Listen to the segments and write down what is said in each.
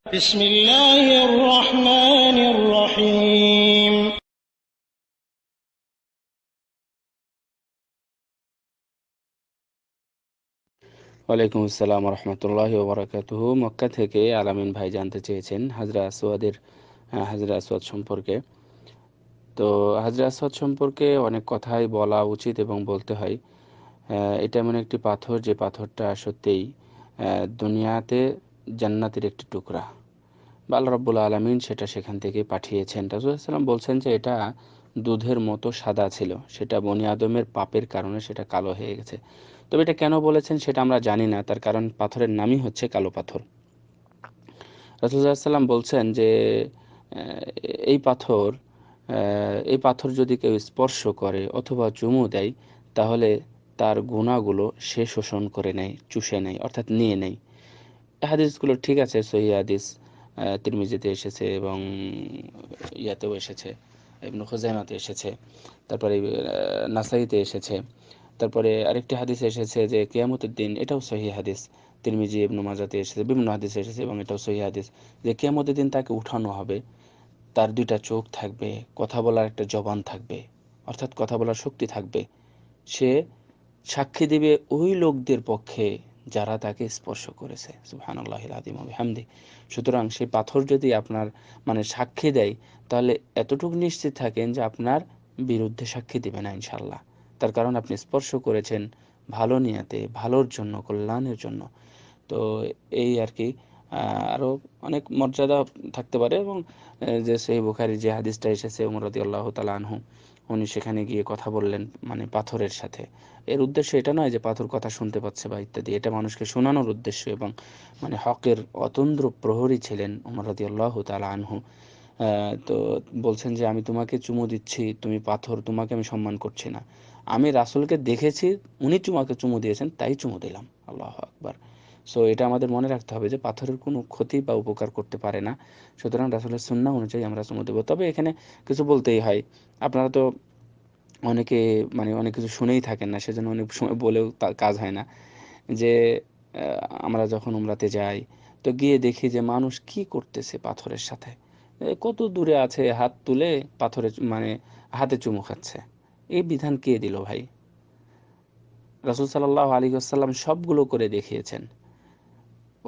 بسم الله الرحمن الرحيم ওয়ালাইকুম আসসালাম রহমতুল্লাহি ওয়া বারাকাতুহু। মক্কা থেকে আলামিন ভাই জানতে চেয়েছেন হাজরা আসওয়াদ সম্পর্কে। তো হাজরা আসওয়াদ সম্পর্কে অনেক কথাই বলা উচিত এবং বলতে হয়। এটা এমন একটি পাথর, যে পাথরটা সত্যিই দুনিয়াতে জান্নাতের একটি টুকরা, বা আল্লাহ রাব্বুল আলামিন সেটা সেখান থেকে পাঠিয়েছেন। রাসূলুল্লাহ সাল্লাল্লাহু আলাইহি ওয়াসাল্লাম বলছেন যে এটা দুধের মতো সাদা ছিল, সেটা বনি আদমের পাপের কারণে সেটা কালো হয়ে গেছে। তবে এটা কেন বলেছেন সেটা আমরা জানি না, তার কারণ পাথরের নামই হচ্ছে কালো পাথর। রাসূলুল্লাহ সাল্লাল্লাহু আলাইহি ওয়াসাল্লাম বলছেন যে এই পাথর এই পাথর যদি কেউ স্পর্শ করে অথবা চুমু দেয়, তাহলে তার গুনাহগুলো সে শোষণ করে নেয়, চুষে নেয়, অর্থাৎ নিয়ে নেয়। হাদিসগুলো ঠিক আছে, সহিহ হাদিস, তিরমিজিতে এসেছে এবং ইয়াতেও এসেছে, ইবনে খুজাইমাতে এসেছে, তারপরে নাসাইতে এসেছে। তারপরে আরেকটি হাদিস এসেছে যে কিয়ামতের দিন, এটাও সহিহ হাদিস, তিরমিজি ইবনে মাজাতে এসেছে, বিভিন্ন হাদিস এসেছে এবং এটাও সহিহ হাদিস, যে কিয়ামতের দিন তাকে উঠানো হবে, তার দুইটা চোখ থাকবে, কথা বলার একটা জবান থাকবে, অর্থাৎ কথা বলার শক্তি থাকবে। সে সাক্ষী দিবে ওই লোকদের পক্ষে যারা তাকে স্পর্শ করেছে। সুবহানাল্লাহিল আযীম ওয়া বিহামদি। সুতরাং সেই পাথর যদি আপনার সাক্ষী দেয়, তাহলে এতটুকু নিশ্চিত থাকেন যে আপনার বিরুদ্ধে সাক্ষী দিবে না ইনশাআল্লাহ। তার কারণ আপনি স্পর্শ করেছেন ভালো নিয়াতে, ভালোর জন্য, কল্যাণের জন্য। তো এই আর কি। আরও অনেক মর্যাদা থাকতে পারে এবং যে সহিহ বুখারীর যে হাদিসটা এসেছে, ওমর রাদিয়াল্লাহু তাআলা আনহু উনি সেখানে গিয়ে কথা বললেন পাথরের সাথে। এর উদ্দেশ্য এটা নয় যে পাথর কথা শুনতে পাচ্ছে বা ইত্যাদি, এটা মানুষকে শোনানোর উদ্দেশ্য। এবং হকের অতন্দ্র প্রহরী ছিলেন ওমর রাদিয়াল্লাহু তাআলা আনহু। তো বলছেন যে আমি তোমাকে চুমু দিচ্ছি, তুমি পাথর, তোমাকে আমি সম্মান করছি না। আমি রাসূলকে দেখেছি, উনি তোমাকে চুমু দিয়েছেন, তাই চুমু দিলাম। আল্লাহু আকবার। সো এটা আমাদের মনে রাখতে হবে যে পাথরের কোনো ক্ষতি বা উপকার করতে পারে না। সুতরাং রাসূলের সুন্নাহ অনুযায়ী আমরা চুমু দেব। তবে এখানে কিছু বলতেই হয়। আপনারা তো অনেকে অনেক কিছু শুনেই থাকেন না, সেজন্য অনেক সময় বলেও কাজ হয় না। যে আমরা যখন উমরাতে যাই, তো গিয়ে দেখি যে মানুষ কি করতেছে পাথরের সাথে। কত দূরে আছে, হাত তুলে পাথরে হাতে চুমু খাচ্ছে। এই বিধান কে দিল ভাই? রাসূল সাল্লাল্লাহু আলাইহি ওয়াসাল্লাম সবগুলো করে দেখিয়েছেন।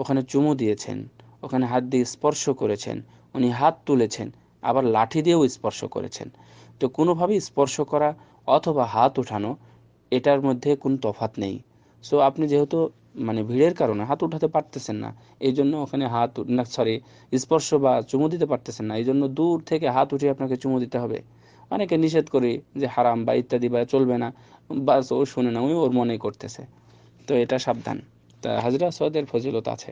ওখানে চুমু দিয়েছেন, ওখানে হাত দিয়ে স্পর্শ করেছেন, উনি হাত তুলেছেন, আবার লাঠি দিয়েও স্পর্শ করেছেন। তো কোনোভাবেই স্পর্শ করা অথবা হাত ওঠানো, এটার মধ্যে কোনো তফাৎ নেই। সো আপনি যেহেতু ভিড়ের কারণে হাত উঠাতে পারতেছেন না, এই জন্য ওখানে স্পর্শ বা চুমু দিতে পারতেছেন না, এই জন্য দূর থেকে হাত উঠিয়ে আপনাকে চুমু দিতে হবে। অনেকে নিষেধ করি যে হারাম বা ইত্যাদি বা চলবে না, বাস ও শুনে না, ওর মনেই করতেছে। তো এটা সাবধান। তা হাজরা আসওয়াদের ফজিলত আছে।